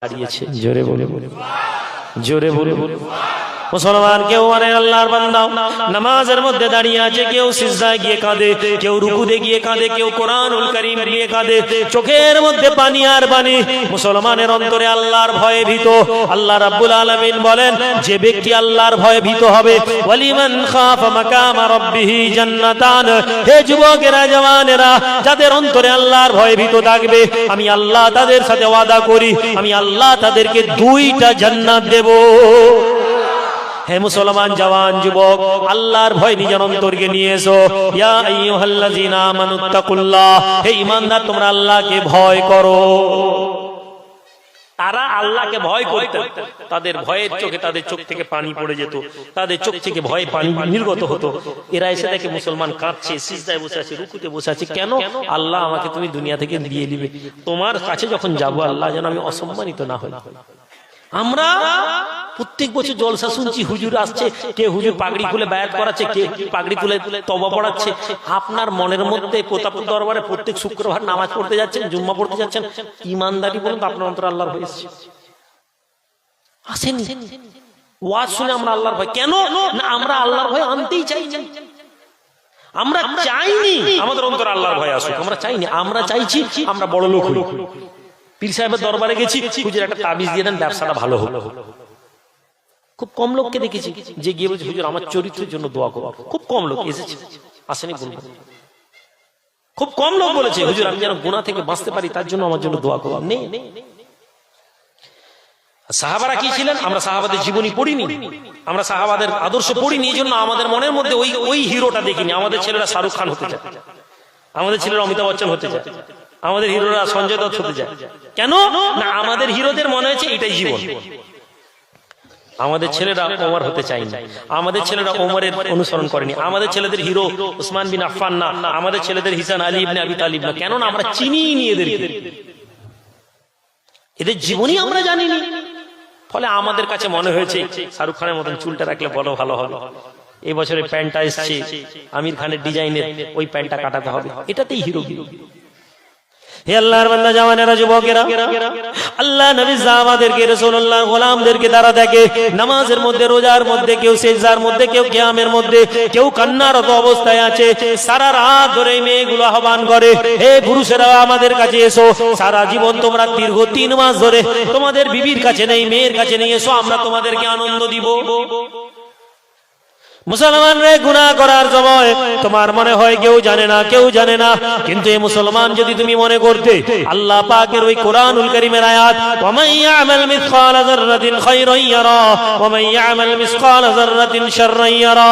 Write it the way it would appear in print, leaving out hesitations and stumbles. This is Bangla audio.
দাঁড়িয়েছে। জোরে বলে জোরে বলে মুসলমান কেউ মানে আল্লাহর বান্দা নামাজের মধ্যে দাঁড়িয়ে আছে, কেউ সিজদায় গিয়ে কাঁদে, কেউ রুকুতে গিয়ে কাঁদে, কেউ কোরআনুল কারীম নিয়ে কাঁদে, চোখের মধ্যে পানি আর পানি। মুসলমানের অন্তরে আল্লাহর ভয়ে ভীত। আল্লাহ রাব্বুল আলামিন বলেন, যে ব্যক্তি আল্লাহর ভয়ে ভীত হবে, ওয়ালিমান খাফা মাকামা রাব্বিহি জান্নাতান। হে যুবকেরা, জওয়ানেরা, যাদের অন্তরে আল্লাহর ভয়ে ভীত থাকবে, আমি আল্লাহ তাদের সাথে ওয়াদা করি, আমি আল্লাহ তাদেরকে 2টা জান্নাত দেব। হে মুসলমান জওয়ান যুবক, আল্লাহর ভয় নিজের অন্তরকে নিয়ে এসো। ইয়া আইয়ুহাল্লাযীনা আমানুত্তাকুল্লাহ, হে ঈমানদার, তোমরা আল্লাহকে ভয় করো। তারা আল্লাহকে ভয় করতেন, তাদের ভয়ের চোখে তাদের চোখ থেকে পানি পড়ে যেত, তাদের চোখ থেকে ভয়ে পানি নির্গত হতো। এরা এসে দেখে মুসলমান কাঁদছে, সিজদায় বসে আছে, রুকুতে বসে আছে। কেন? আল্লাহ আমাকে তুমি দুনিয়া থেকে দিয়ে দিবে, তোমার কাছে যখন যাবো আল্লাহ যেন আমি অসম্মানিত না হই। আমরা প্রত্যেক বছর জলসা শুনছি, হুজুর আসছে, কে হুজুর পাগড়ি খুলে বায়াত করাচ্ছে, কে পাগড়ি খুলে তওবা পড়াচ্ছে। আপনার মনের মধ্যে প্রতাপ দরবারে প্রত্যেক শুক্রবার নামাজ পড়তে যাচ্ছেন, জুম্মা পড়তে যাচ্ছেন, ইমানদারি বলুন তো আপনার অন্তরে আল্লাহর ভয় এসেছে? আসেনি। ওয়াজ শুনে আমরা আল্লাহর ভয় কেন না, আমরা আল্লাহর ভয় আনতেই চাই। আমরা চাইনি আমাদের অন্তরে আল্লাহর ভয় আসুক, আমরা চাইনি। আমরা চাইছি আমরা বড় লোক হই। পীর সাহেবের দরবারে গেছি, হুজুর একটা তাবিজ দিয়ে দেন, ব্যবসাটা ভালো হলো। খুব কম লোককে দেখেছি যে গিয়ে বলছে, হুজুর আমার চরিত্রের জন্য দোয়া করো। খুব কম লোক এসেছে, আসেনি বলবো। খুব কম লোক বলেছে, হুজুর আমি যেন গুনাহ থেকে বাঁচতে পারি, তার জন্য আমার জন্য দোয়া করো। নেই। সাহাবারা কি ছিলেন? আমরা সাহাবাদের জীবনী পড়িনি, আমরা সাহাবাদের আদর্শ পড়িনি, এই জন্য আমাদের মনের মধ্যে ওই হিরোটা দেখিনি। আমাদের ছেলেরা শাহরুখ খান হতে চায়, আমাদের ছেলেরা অমিতাভ বচ্চন হতে চায়, আমাদের হিরোরা সঞ্জয় দত্ত হতে যায়। কেন না, আমাদের হিরোদের মনে হয়েছে এটাই জীবন। আমাদের ছেলেরা ওমর হতে চায়নি, আমাদের ছেলেরা ওমরের অনুসরণ করেনি, আমাদের ছেলেদের হিরো উসমান বিন আফফান না, আমাদের ছেলেদের হিসান আলী ইবনে আবি তালিব না। কেন না, আমরা চিনিই নি এদেরকে, এদের জীবনী আমরা জানিনি। ফলে আমাদের কাছে মনে হয়েছে শাহরুখ খানের মতন চুলটা রাখলে বড় ভালো হবে, এই বছরে প্যান্টটা এসছে আমির খানের ডিজাইনের, ওই প্যান্টটা কাটাতে হবে, এটাতেই হিরো। হে আল্লাহর বান্দা, জওয়ানেরা, যুবকেরা, আল্লাহ নবী সাহাবাদেরকে, রাসূলুল্লাহ গোলামদেরকে তারা দেখে নামাজের মধ্যে, রোজার মধ্যে, কেউ সিজদার মধ্যে, কেউ কিয়ামের মধ্যে, কেউ কান্নারত অবস্থায় আছে। সারা রাত ধরে মেয়েগুলো আহ্বান করে, হে পুরুষেরা আমাদের কাছে এসো, সারা জীবন তোমরা দীর্ঘ 3 মাস ধরে তোমাদের বিবির কাছে নেই, মেয়ের কাছে নেই, এসো আমরা তোমাদেরকে আনন্দ দিব। মুসলমান রে, গুনাহ করার সময় তোমার মনে হয় কেউ জানে না, কিন্তু এই মুসলমান যদি তুমি মনে করতে আল্লাহ পাকের ওই কোরআনুল কারীমের আয়াত, ওয়া মান ইয়ামাল মিসকালা যাররাতিন খায়রান ইয়ারা ওয়া মান ইয়ামাল মিসকালা যাররাতিন শাররান ইয়ারা।